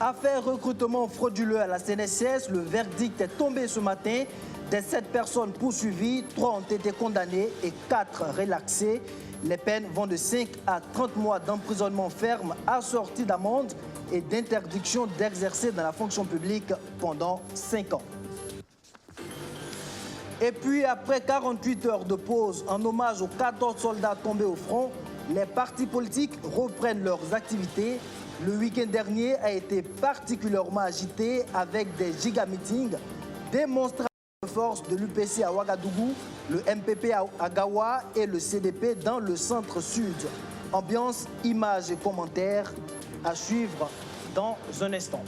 Affaire recrutement frauduleux à la CNSS, le verdict est tombé ce matin. Des 7 personnes poursuivies, 3 ont été condamnées et 4 relaxées. Les peines vont de 5 à 30 mois d'emprisonnement ferme assorti d'amende et d'interdiction d'exercer dans la fonction publique pendant 5 ans. Et puis, après 48 heures de pause en hommage aux 14 soldats tombés au front, les partis politiques reprennent leurs activités. Le week-end dernier a été particulièrement agité avec des giga-meetings, démonstrations de force de l'UPC à Ouagadougou, le MPP à Gawa et le CDP dans le centre-sud. Ambiance, images et commentaires à suivre dans un instant.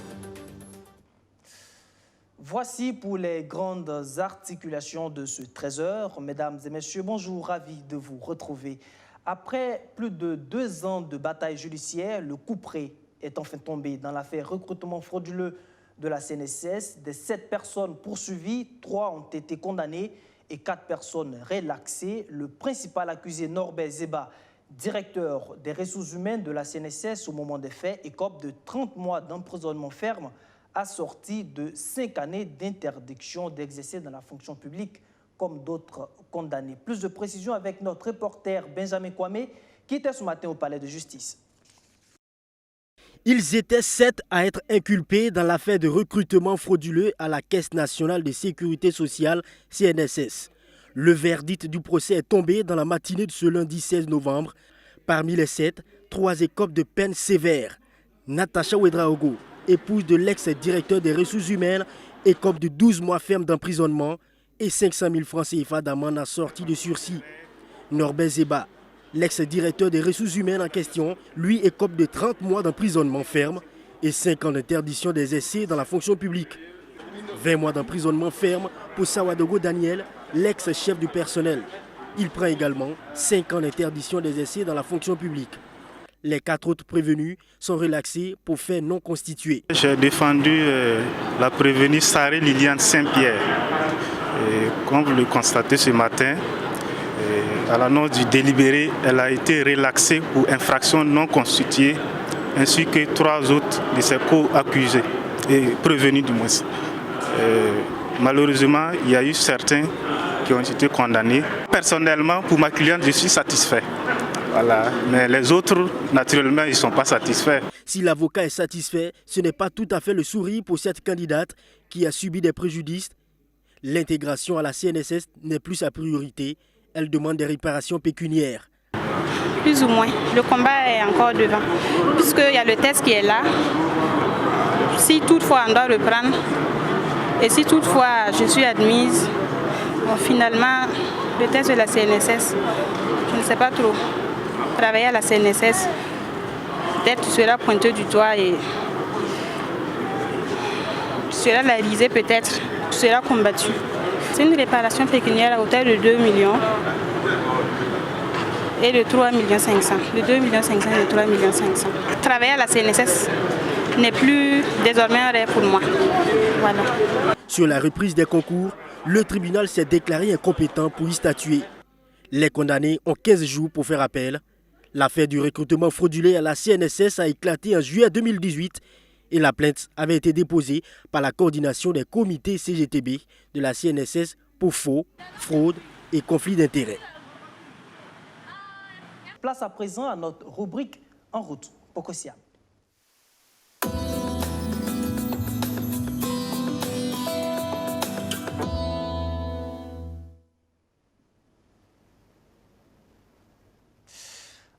Voici pour les grandes articulations de ce 13h. Mesdames et messieurs, bonjour, ravi de vous retrouver. Après plus de 2 ans de bataille judiciaire, le coup près est enfin tombé dans l'affaire recrutement frauduleux de la CNSS. Des 7 personnes poursuivies, 3 ont été condamnées et 4 personnes relaxées. Le principal accusé, Norbert Zeba, directeur des ressources humaines de la CNSS au moment des faits, écope de 30 mois d'emprisonnement ferme assorti de 5 années d'interdiction d'exercer dans la fonction publique comme d'autres condamnés. Plus de précisions avec notre reporter Benjamin Kwame qui était ce matin au palais de justice. Ils étaient 7 à être inculpés dans l'affaire de recrutement frauduleux à la Caisse nationale de sécurité sociale, CNSS. Le verdict du procès est tombé dans la matinée de ce lundi 16 novembre. Parmi les 7, 3 écopent de peine sévères. Natacha Ouedraogo, épouse de l'ex-directeur des ressources humaines, écope de 12 mois ferme d'emprisonnement et 500 000 francs CFA d'amende assortie de sursis. Norbert Zeba, l'ex-directeur des ressources humaines en question, lui écope de 30 mois d'emprisonnement ferme et 5 ans d'interdiction des essais dans la fonction publique. 20 mois d'emprisonnement ferme pour Sawadogo Daniel, l'ex-chef du personnel. Il prend également 5 ans d'interdiction des essais dans la fonction publique. Les 4 autres prévenus sont relaxés pour faits non constitués. J'ai défendu la prévenue Sarah Liliane Saint-Pierre. Comme vous le constatez ce matin, à l'annonce du délibéré, elle a été relaxée pour infraction non constituée, ainsi que 3 autres de ses co-accusés, et prévenus du moins. Malheureusement, il y a eu certains qui ont été condamnés. Personnellement, pour ma cliente, je suis satisfait. Voilà. Mais les autres, naturellement, ils ne sont pas satisfaits. Si l'avocat est satisfait, ce n'est pas tout à fait le sourire pour cette candidate qui a subi des préjudices. L'intégration à la CNSS n'est plus sa priorité. Elle demande des réparations pécuniaires. Plus ou moins. Le combat est encore devant. Puisqu'il y a le test qui est là. Si toutefois on doit reprendre, et si toutefois je suis admise, bon, finalement, le test de la CNSS, je ne sais pas trop. Travailler à la CNSS, peut-être tu seras pointé du doigt et tu seras larisé peut-être, tu seras combattu. C'est une réparation pécuniaire à hauteur de 2 millions et de 3 500 000. De 2 500 000 et de 3 500 000. Travailler à la CNSS n'est plus désormais un rêve pour moi. Voilà. Sur la reprise des concours, le tribunal s'est déclaré incompétent pour y statuer. Les condamnés ont 15 jours pour faire appel. L'affaire du recrutement frauduleux à la CNSS a éclaté en juillet 2018 et la plainte avait été déposée par la coordination des comités CGTB de la CNSS pour faux, fraude et conflit d'intérêts. Place à présent à notre rubrique En route, Pocosia.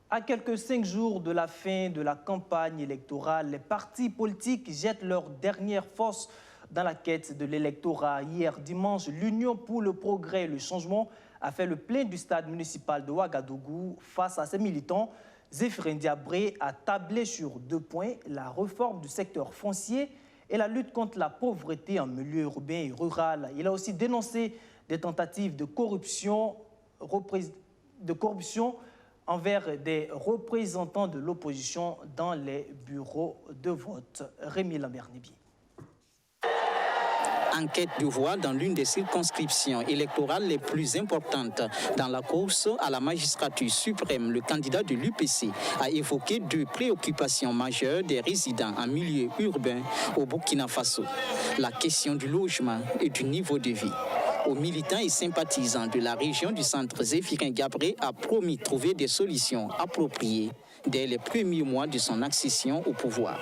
À quelques 5 jours de la fin de la campagne électorale, les partis politiques jettent leur dernière force dans la quête de l'électorat. Hier dimanche, l'Union pour le progrès et le changement a fait le plein du stade municipal de Ouagadougou. Face à ses militants, Zéphirin Diabré a tablé sur 2 points, la réforme du secteur foncier et la lutte contre la pauvreté en milieu urbain et rural. Il a aussi dénoncé des tentatives de corruption envers des représentants de l'opposition dans les bureaux de vote. Rémi Lambert-Nibi. en quête de voix dans l'une des circonscriptions électorales les plus importantes dans la course à la magistrature suprême. Le candidat de l'UPC a évoqué deux préoccupations majeures des résidents en milieu urbain au Burkina Faso. La question du logement et du niveau de vie. Aux militants et sympathisants de la région du centre, Zéphirin Gabré a promis de trouver des solutions appropriées dès les premiers mois de son accession au pouvoir.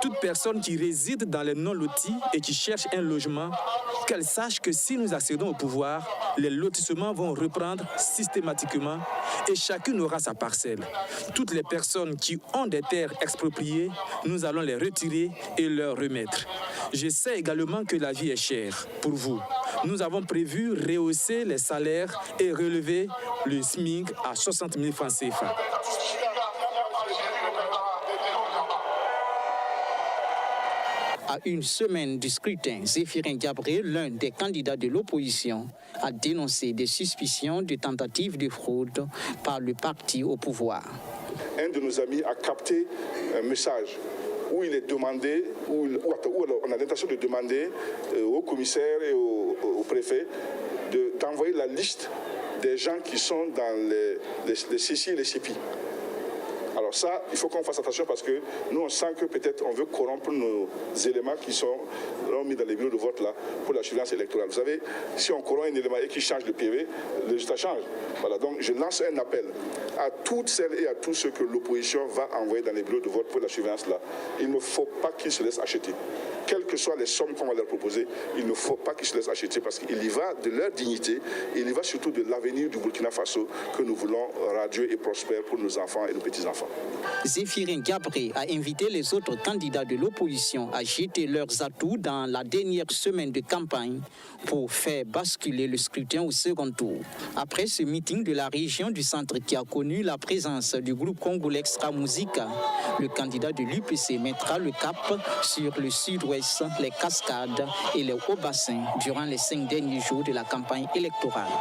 Toute personne qui réside dans les non-lotis et qui cherche un logement, qu'elle sache que si nous accédons au pouvoir, les lotissements vont reprendre systématiquement et chacune aura sa parcelle. Toutes les personnes qui ont des terres expropriées, nous allons les retirer et leur remettre. Je sais également que la vie est chère pour vous. Nous avons prévu rehausser les salaires et relever le SMIC à 60 000 francs CFA. À une semaine du scrutin, Zéphirin Gabré, l'un des candidats de l'opposition, a dénoncé des suspicions de tentatives de fraude par le parti au pouvoir. Un de nos amis a capté un message où il est demandé, où on a l'intention de demander au commissaire et au préfet d'envoyer la liste des gens qui sont dans les CCI et les CEPI. Alors ça, il faut qu'on fasse attention parce que nous, on sent que peut-être on veut corrompre nos éléments qui sont mis dans les bureaux de vote là pour la surveillance électorale. Vous savez, si on corrompt un élément et qu'il change de PV, le résultat change. Voilà, donc je lance un appel à toutes celles et à tous ceux que l'opposition va envoyer dans les bureaux de vote pour la surveillance là. Il ne faut pas qu'ils se laissent acheter. Quelles que soient les sommes qu'on va leur proposer, il ne faut pas qu'ils se laissent acheter parce qu'il y va de leur dignité et il y va surtout de l'avenir du Burkina Faso que nous voulons radieux et prospère pour nos enfants et nos petits-enfants. Zéphirin Gabré a invité les autres candidats de l'opposition à jeter leurs atouts dans la dernière semaine de campagne pour faire basculer le scrutin au second tour. Après ce meeting de la région du centre qui a connu la présence du groupe congolais Extra Musica, le candidat de l'UPC mettra le cap sur le sud-ouest, les cascades et les hauts bassins durant les 5 derniers jours de la campagne électorale.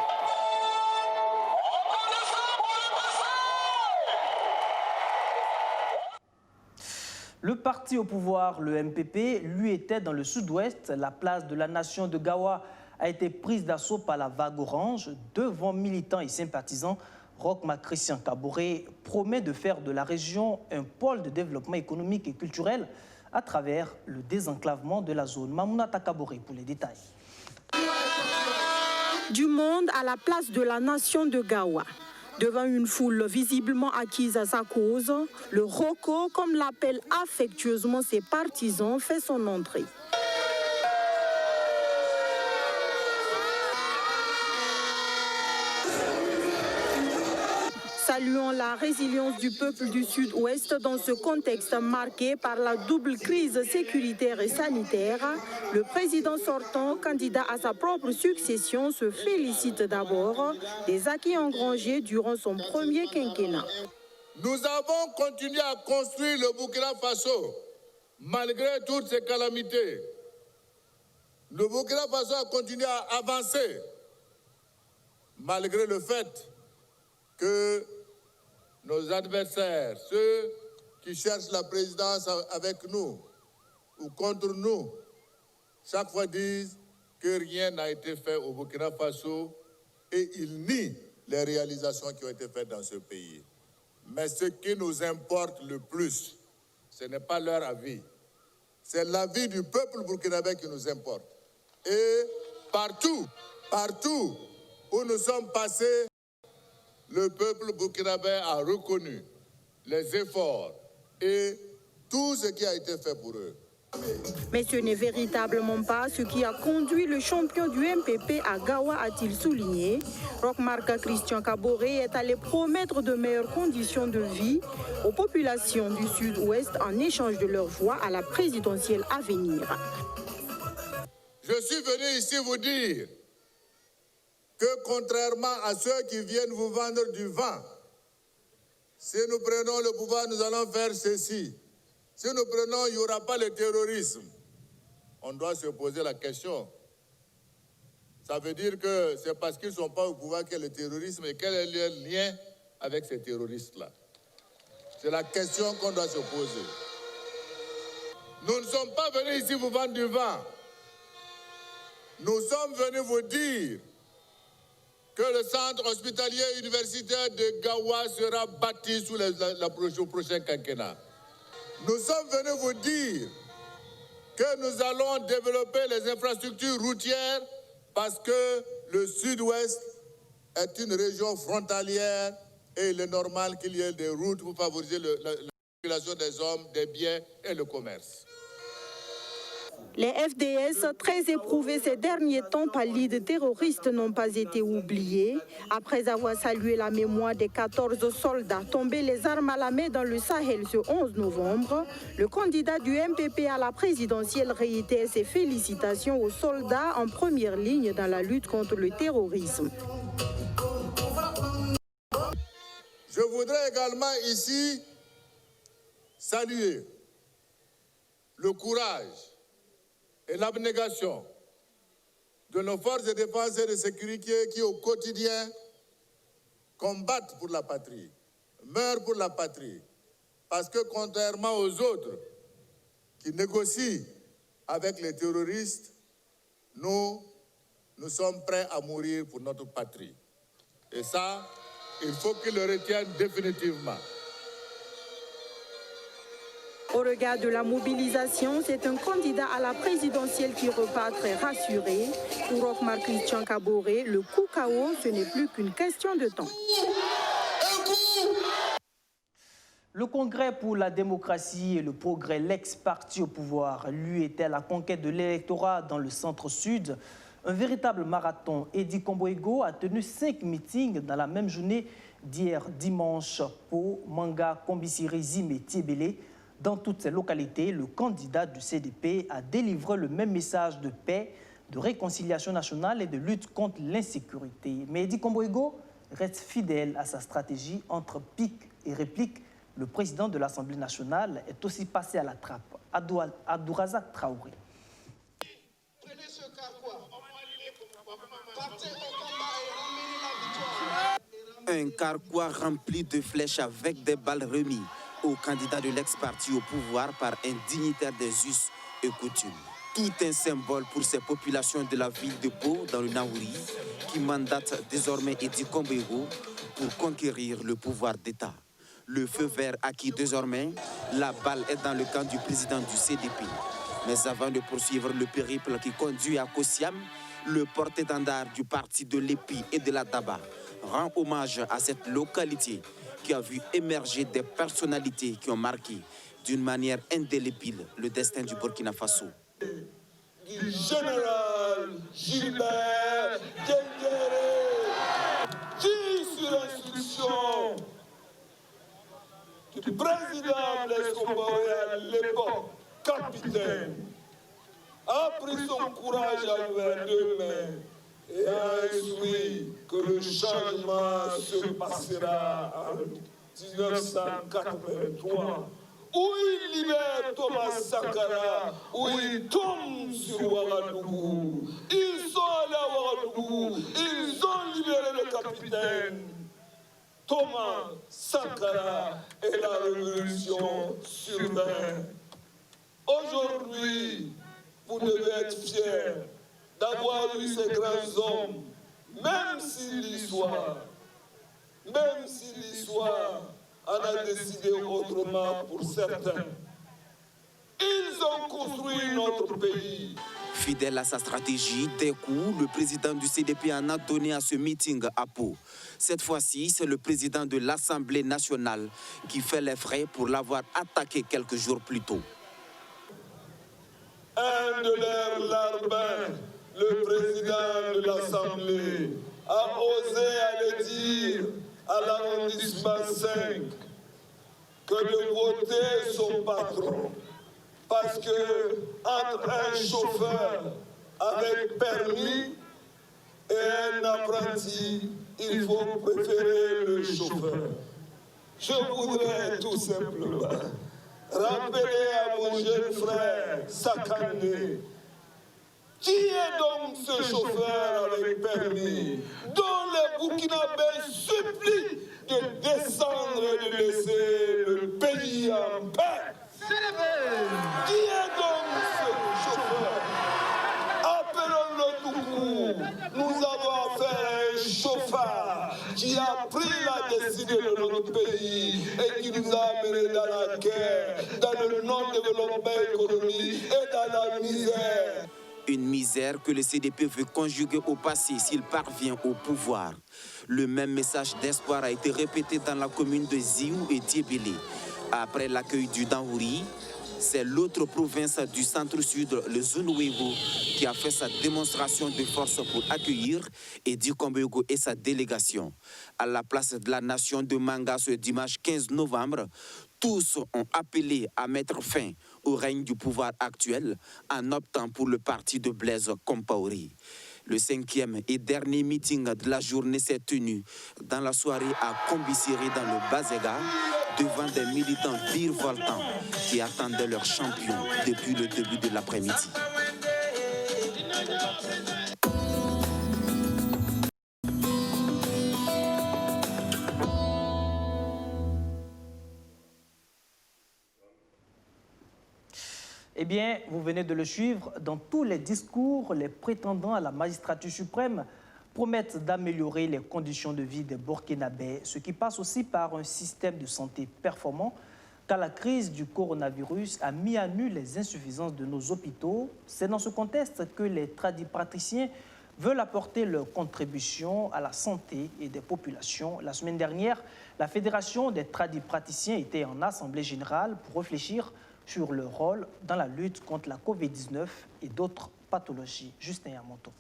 Le parti au pouvoir, le MPP, lui était dans le sud-ouest. La place de la nation de Gawa a été prise d'assaut par la vague orange. Devant militants et sympathisants, Roch-Marc Christian Kaboré promet de faire de la région un pôle de développement économique et culturel à travers le désenclavement de la zone. Mamounata Kaboré pour les détails. Du monde à la place de la nation de Gawa. Devant une foule visiblement acquise à sa cause, le Roko, comme l'appellent affectueusement ses partisans, fait son entrée. Saluons la résilience du peuple du Sud-Ouest dans ce contexte marqué par la double crise sécuritaire et sanitaire. Le président sortant, candidat à sa propre succession, se félicite d'abord des acquis engrangés durant son premier quinquennat. Nous avons continué à construire le Burkina Faso malgré toutes ces calamités. Le Burkina Faso a continué à avancer malgré le fait que nos adversaires, ceux qui cherchent la présidence avec nous ou contre nous, chaque fois disent que rien n'a été fait au Burkina Faso et ils nient les réalisations qui ont été faites dans ce pays. Mais ce qui nous importe le plus, ce n'est pas leur avis, c'est l'avis du peuple burkinabé qui nous importe. Et partout où nous sommes passés, le peuple burkinabé a reconnu les efforts et tout ce qui a été fait pour eux. Mais ce n'est véritablement pas ce qui a conduit le champion du MPP à Gawa, a-t-il souligné. Roch-Marc Christian Kaboré est allé promettre de meilleures conditions de vie aux populations du Sud-Ouest en échange de leur voix à la présidentielle à venir. Je suis venu ici vous dire que contrairement à ceux qui viennent vous vendre du vent, si nous prenons le pouvoir, nous allons faire ceci. Si nous prenons, il n'y aura pas le terrorisme. On doit se poser la question. Ça veut dire que c'est parce qu'ils ne sont pas au pouvoir qu'il y a le terrorisme et quel est le lien avec ces terroristes-là? C'est la question qu'on doit se poser. Nous ne sommes pas venus ici vous vendre du vin. Nous sommes venus vous dire que le centre hospitalier universitaire de Gawa sera bâti sous le prochain quinquennat. Nous sommes venus vous dire que nous allons développer les infrastructures routières parce que le sud-ouest est une région frontalière et il est normal qu'il y ait des routes pour favoriser la circulation des hommes, des biens et le commerce. Les FDS, très éprouvés ces derniers temps par l'idée terroriste, n'ont pas été oubliés. Après avoir salué la mémoire des 14 soldats tombés les armes à la main dans le Sahel ce 11 novembre, le candidat du MPP à la présidentielle réitère ses félicitations aux soldats en première ligne dans la lutte contre le terrorisme. Je voudrais également ici saluer le courage et l'abnégation de nos forces de défense et de sécurité qui au quotidien combattent pour la patrie, meurent pour la patrie. Parce que contrairement aux autres qui négocient avec les terroristes, nous sommes prêts à mourir pour notre patrie. Et ça, il faut qu'ils le retiennent définitivement. Au regard de la mobilisation, c'est un candidat à la présidentielle qui repart très rassuré. Pour Rochmar Christian Kaboré, le coup KO, ce n'est plus qu'une question de temps. Le Congrès pour la démocratie et le progrès, l'ex-parti au pouvoir, lui était à la conquête de l'électorat dans le centre-sud. Un véritable marathon. Edi Komboego a tenu 5 meetings dans la même journée d'hier dimanche pour Manga, Kombisiri, Zime, Tiebele. Dans toutes ces localités, le candidat du CDP a délivré le même message de paix, de réconciliation nationale et de lutte contre l'insécurité. Mais Edi Komboego reste fidèle à sa stratégie entre pique et réplique. Le président de l'Assemblée nationale est aussi passé à la trappe. Abdourazak Traoré. Un carquois rempli de flèches avec des balles remises au candidat de l'ex-parti au pouvoir par un dignitaire des us et coutumes. Tout un symbole pour ces populations de la ville de Pau, dans le Naouri, qui mandatent désormais Edi Komboego pour conquérir le pouvoir d'État. Le feu vert acquis désormais, la balle est dans le camp du président du CDP. Mais avant de poursuivre le périple qui conduit à Kossiam, le porte-étendard du parti de l'EPI et de la Daba rend hommage à cette localité qui a vu émerger des personnalités qui ont marqué d'une manière indélébile le destin du Burkina Faso. Du général Gilbert Diendéré, qui sur instruction du président Blaise Compaoré à l'époque, capitaine, a pris son courage à l'ouvert deux mains et a instruit que le changement se passera en 1983, où il libère Thomas Sankara, où il tombe sur Ouagadougou. Ils sont allés à Ouagadougou, ils ont libéré le capitaine Thomas Sankara et la révolution survint. Aujourd'hui, vous devez être fiers d'avoir eu ces grands hommes, même si l'histoire en a décidé autrement pour certains. Ils ont construit notre pays. Fidèle à sa stratégie, des coups, le président du CDP en a donné à ce meeting à Pau. Cette fois-ci, c'est le président de l'Assemblée nationale qui fait les frais pour l'avoir attaqué quelques jours plus tôt. Un de leurs larbins, le président de l'Assemblée, a osé aller dire à l'arrondissement 5 que de voter son patron. Parce que entre un chauffeur avec permis et un apprenti, il faut préférer le chauffeur. Je voudrais tout simplement rappeler à mon jeune frère Sakandé, qui est donc ce chauffeur avec permis, dont les Burkinabés supplient de descendre et de laisser le pays en paix? Qui est l'unité de notre pays et qui nous a amenés dans la guerre, dans le non-développement économique et dans la misère. Une misère que le CDP veut conjuguer au passé s'il parvient au pouvoir. Le même message d'espoir a été répété dans la commune de Ziou et Diébélé. Après l'accueil du Danhouri, c'est l'autre province du centre-sud, le Zonouégo, qui a fait sa démonstration de force pour accueillir Edi Kombego et sa délégation. À la place de la nation de Manga ce dimanche 15 novembre, tous ont appelé à mettre fin au règne du pouvoir actuel en optant pour le parti de Blaise Compaoré. Le 5e et dernier meeting de la journée s'est tenu dans la soirée à Kombisiri dans le Bazega, devant des militants virevoltants qui attendaient leur champion depuis le début de l'après-midi. Eh bien, vous venez de le suivre, dans tous les discours, les prétendants à la magistrature suprême promettent d'améliorer les conditions de vie des Burkinabés, ce qui passe aussi par un système de santé performant, car la crise du coronavirus a mis à nu les insuffisances de nos hôpitaux. C'est dans ce contexte que les tradipraticiens veulent apporter leur contribution à la santé et des populations. La semaine dernière, la Fédération des tradipraticiens était en assemblée générale pour réfléchir sur leur rôle dans la lutte contre la COVID-19 et d'autres pathologies. Justin Yamonto.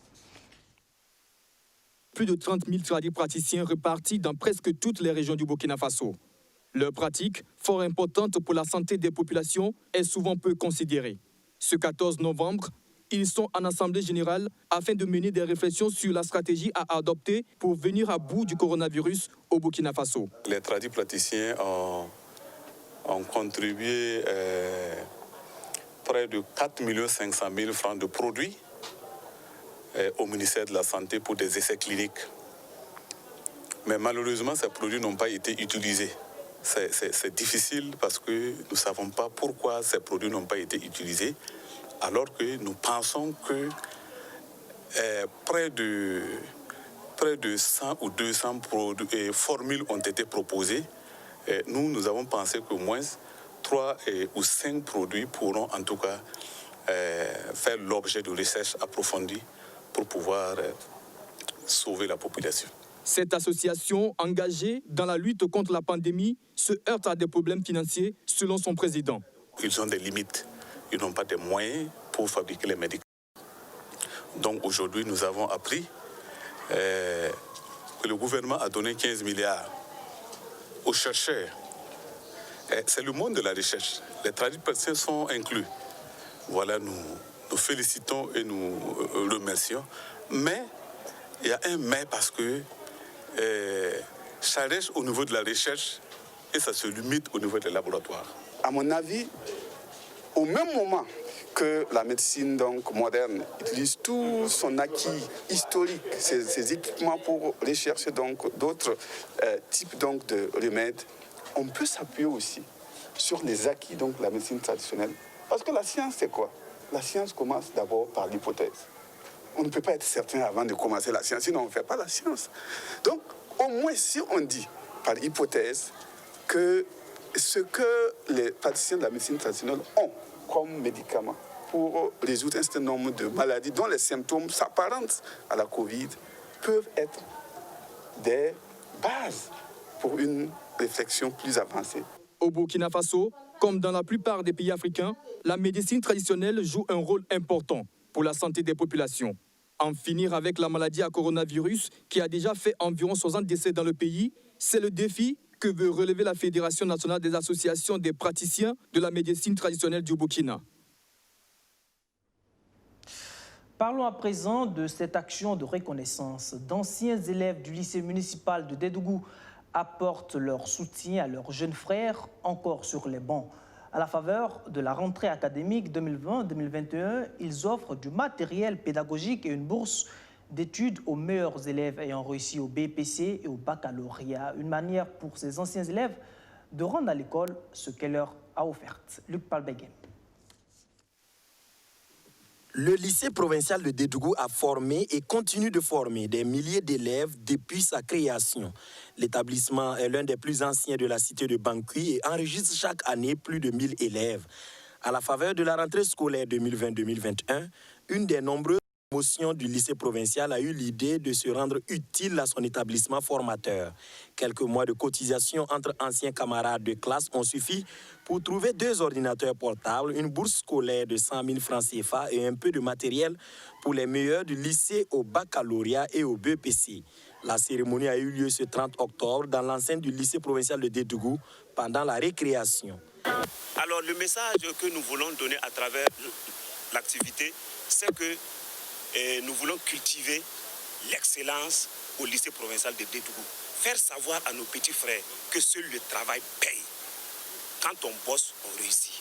Plus de 30 000 tradipraticiens repartis dans presque toutes les régions du Burkina Faso. Leur pratique, fort importante pour la santé des populations, est souvent peu considérée. Ce 14 novembre, ils sont en assemblée générale afin de mener des réflexions sur la stratégie à adopter pour venir à bout du coronavirus au Burkina Faso. Les tradipraticiens ont contribué près de 4 500 000 francs de produits au ministère de la Santé pour des essais cliniques. Mais malheureusement, ces produits n'ont pas été utilisés. C'est difficile parce que nous ne savons pas pourquoi ces produits n'ont pas été utilisés, alors que nous pensons que près de 100 ou 200 formules ont été proposées. Nous avons pensé qu'au moins 3 ou 5 produits pourront en tout cas faire l'objet de recherches approfondies pour pouvoir sauver la population. Cette association engagée dans la lutte contre la pandémie se heurte à des problèmes financiers selon son président. Ils ont des limites. Ils n'ont pas de moyens pour fabriquer les médicaments. Donc aujourd'hui, nous avons appris que le gouvernement a donné 15 milliards aux chercheurs. C'est le monde de la recherche. Les tradipraticiens sont inclus. Voilà, nous félicitons et nous remercions. Mais il y a un mais parce que ça reste au niveau de la recherche et ça se limite au niveau des laboratoires. À mon avis, au même moment que la médecine donc, moderne utilise tout son acquis historique, ses équipements pour rechercher d'autres types donc, de remèdes, on peut s'appuyer aussi sur les acquis de la médecine traditionnelle. Parce que la science, c'est quoi? La science commence d'abord par l'hypothèse. On ne peut pas être certain avant de commencer la science, sinon on ne fait pas la science. Donc, au moins, si on dit par hypothèse que ce que les praticiens de la médecine traditionnelle ont comme médicament pour résoudre un certain nombre de maladies dont les symptômes s'apparentent à la Covid peuvent être des bases pour une réflexion plus avancée. Au Burkina Faso, comme dans la plupart des pays africains, la médecine traditionnelle joue un rôle important pour la santé des populations. En finir avec la maladie à coronavirus qui a déjà fait environ 60 décès dans le pays, c'est le défi que veut relever la Fédération nationale des associations des praticiens de la médecine traditionnelle du Burkina. Parlons à présent de cette action de reconnaissance. D'anciens élèves du lycée municipal de Dédougou apportent leur soutien à leurs jeunes frères encore sur les bancs. À la faveur de la rentrée académique 2020-2021, ils offrent du matériel pédagogique et une bourse d'études aux meilleurs élèves ayant réussi au BPC et au baccalauréat. Une manière pour ces anciens élèves de rendre à l'école ce qu'elle leur a offert. Luc Palbeghem. Le lycée provincial de Dédougou a formé et continue de former des milliers d'élèves depuis sa création. L'établissement est l'un des plus anciens de la cité de Bangui et enregistre chaque année plus de 1000 élèves. À la faveur de la rentrée scolaire 2020-2021, une des nombreuses promotions du lycée provincial a eu l'idée de se rendre utile à son établissement formateur. Quelques mois de cotisation entre anciens camarades de classe ont suffi pour trouver 2 ordinateurs portables, une bourse scolaire de 100 000 francs CFA et un peu de matériel pour les meilleurs du lycée au baccalauréat et au BEPC. La cérémonie a eu lieu ce 30 octobre dans l'enceinte du lycée provincial de Dédougou pendant la récréation. Alors le message que nous voulons donner à travers l'activité, c'est que nous voulons cultiver l'excellence au lycée provincial de Dédougou. Faire savoir à nos petits frères que seul le travail paye. Quand on bosse, on réussit.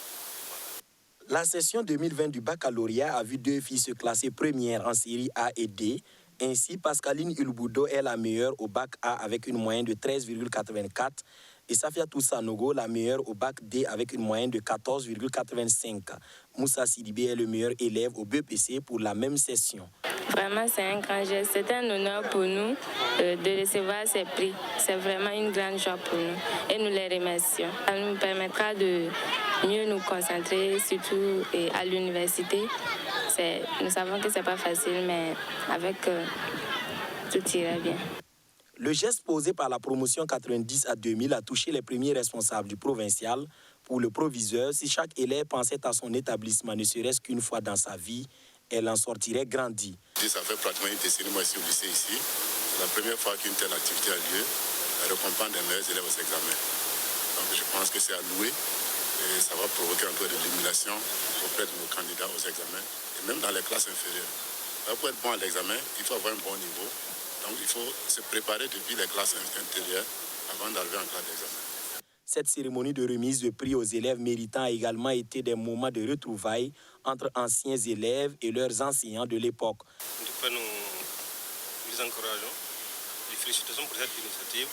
La session 2020 du baccalauréat a vu 2 filles se classer premières en série A et D. Ainsi, Pascaline Ulboudo est la meilleure au bac A avec une moyenne de 13,84 et Safia Toussanogo la meilleure au bac D avec une moyenne de 14,85. Moussa Sidibé est le meilleur élève au BEPC pour la même session. Vraiment, c'est un grand geste. C'est un honneur pour nous de recevoir ces prix. C'est vraiment une grande joie pour nous et nous les remercions. Ça nous permettra de mieux nous concentrer, surtout à l'université. Nous savons que ce n'est pas facile, mais avec tout ira bien. Le geste posé par la promotion 90 à 2000 a touché les premiers responsables du provincial. Pour le proviseur, si chaque élève pensait à son établissement ne serait-ce qu'une fois dans sa vie, elle en sortirait grandie. Ça fait pratiquement une décennie, moi, ici au lycée. C'est la première fois qu'une telle activité a lieu. La récompense des meilleurs élèves aux examens. Donc je pense que c'est à louer et ça va provoquer un peu d'élimination auprès de nos candidats aux examens et même dans les classes inférieures. Là, pour être bon à l'examen, il faut avoir un bon niveau. Donc il faut se préparer depuis les classes intérieures avant d'arriver en classe d'examen. Cette cérémonie de remise de prix aux élèves méritants a également été des moments de retrouvailles entre anciens élèves et leurs enseignants de l'époque. En tout cas, nous les encourageons, les félicitations pour cette initiative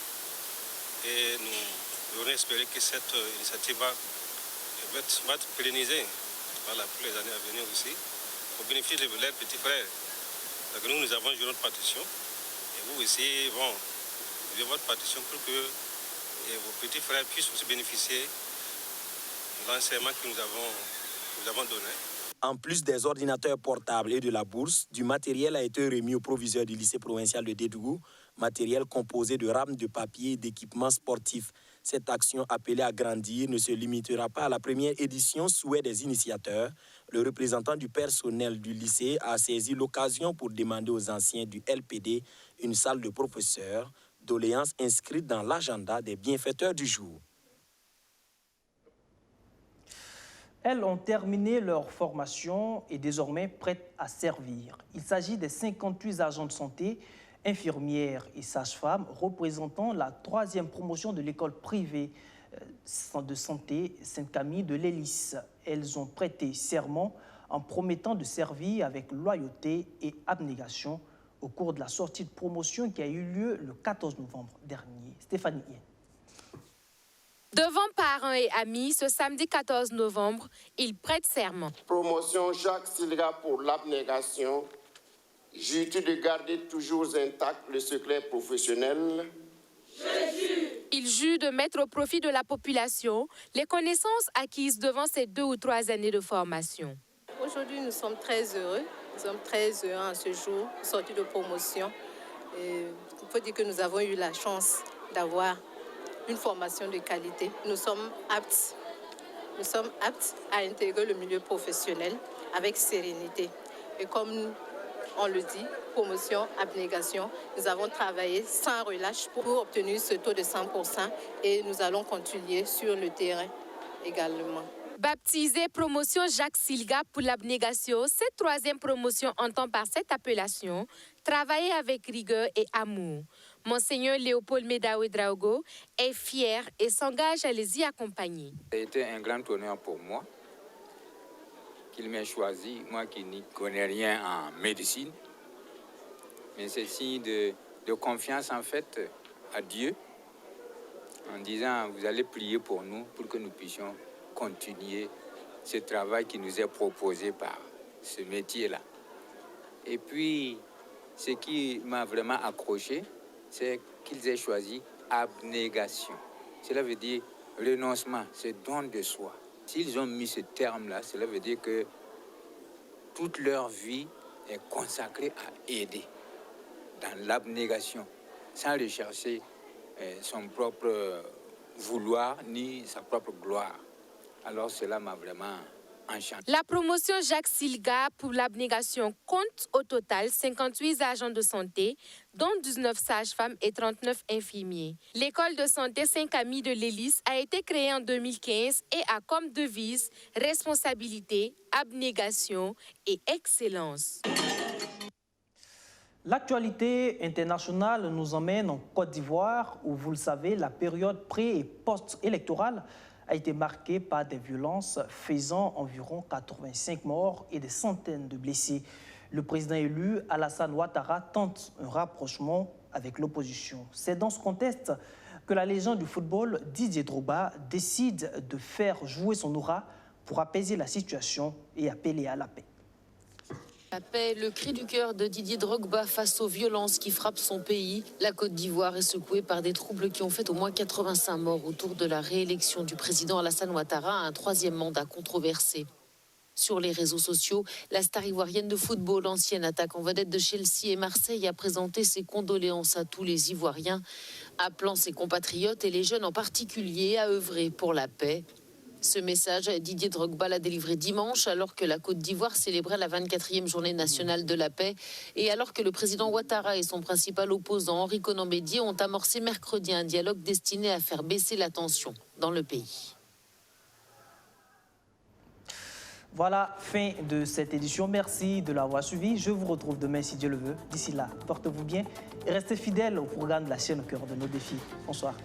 et nous voulons espérer que cette initiative va être pérennisée pour les années à venir aussi, pour bénéficier de leurs petits frères. Donc nous avons joué notre partition et vous aussi, vous jouez votre partition pour que vos petits frères puissent aussi bénéficier de l'enseignement que nous avons donné. En plus des ordinateurs portables et de la bourse, du matériel a été remis au proviseur du lycée provincial de Dédougou, matériel composé de rames de papier et d'équipements sportifs. Cette action appelée à grandir ne se limitera pas à la première édition, souhait des initiateurs. Le représentant du personnel du lycée a saisi l'occasion pour demander aux anciens du LPD une salle de professeurs, doléances inscrites dans l'agenda des bienfaiteurs du jour. Elles ont terminé leur formation et désormais prêtes à servir. Il s'agit des 58 agents de santé, infirmières et sages-femmes représentant la 3e promotion de l'école privée de santé Sainte-Camille de l'Hélice. Elles ont prêté serment en promettant de servir avec loyauté et abnégation au cours de la sortie de promotion qui a eu lieu le 14 novembre dernier. Stéphanie Yen. Devant parents et amis, ce samedi 14 novembre, ils prêtent serment. Promotion Jacques Silga pour l'abnégation. Jures-tu de garder toujours intact le secret professionnel? Je jure. Il jure de mettre au profit de la population les connaissances acquises devant ces 2 ou 3 années de formation. Aujourd'hui, nous sommes très heureux. Nous sommes très heureux en ce jour, sortie de promotion. Il faut dire que nous avons eu la chance d'avoir une formation de qualité. Nous sommes aptes à intégrer le milieu professionnel avec sérénité. Et comme on le dit, promotion, abnégation, nous avons travaillé sans relâche pour obtenir ce taux de 100% et nous allons continuer sur le terrain également. Baptisée promotion Jacques Silga pour l'abnégation, cette 3e promotion entend par cette appellation travailler avec rigueur et amour. Monseigneur Léopold Médaoué Draogo est fier et s'engage à les y accompagner. Ça a été un grand honneur pour moi qu'il m'ait choisi, moi qui n'y connais rien en médecine. Mais c'est signe de confiance en fait à Dieu en disant vous allez prier pour nous pour que nous puissions continuer ce travail qui nous est proposé par ce métier-là. Et puis, ce qui m'a vraiment accroché, c'est qu'ils aient choisi abnégation. Cela veut dire renoncement, c'est don de soi. S'ils ont mis ce terme-là, cela veut dire que toute leur vie est consacrée à aider dans l'abnégation, sans rechercher son propre vouloir ni sa propre gloire. Alors cela m'a vraiment enchanté. La promotion Jacques Silga pour l'abnégation compte au total 58 agents de santé, dont 19 sages-femmes et 39 infirmiers. L'école de santé Saint-Camille de l'Hélice a été créée en 2015 et a comme devise responsabilité, abnégation et excellence. L'actualité internationale nous emmène en Côte d'Ivoire où, vous le savez, la période pré- et post-électorale a été marquée par des violences faisant environ 85 morts et des centaines de blessés. Le président élu, Alassane Ouattara, tente un rapprochement avec l'opposition. C'est dans ce contexte que la légende du football, Didier Drogba, décide de faire jouer son aura pour apaiser la situation et appeler à la paix. La paix, le cri du cœur de Didier Drogba face aux violences qui frappent son pays. La Côte d'Ivoire est secouée par des troubles qui ont fait au moins 85 morts autour de la réélection du président Alassane Ouattara à un troisième mandat controversé. Sur les réseaux sociaux, la star ivoirienne de football, ancienne attaquant vedette de Chelsea et Marseille, a présenté ses condoléances à tous les Ivoiriens, appelant ses compatriotes et les jeunes en particulier à œuvrer pour la paix. Ce message, Didier Drogba l'a délivré dimanche alors que la Côte d'Ivoire célébrait la 24e journée nationale de la paix et alors que le président Ouattara et son principal opposant Henri Konan Bédié ont amorcé mercredi un dialogue destiné à faire baisser la tension dans le pays. Voilà, fin de cette édition. Merci de l'avoir suivi. Je vous retrouve demain si Dieu le veut. D'ici là, portez-vous bien et restez fidèles au programme de la chaîne Au cœur de nos défis. Bonsoir.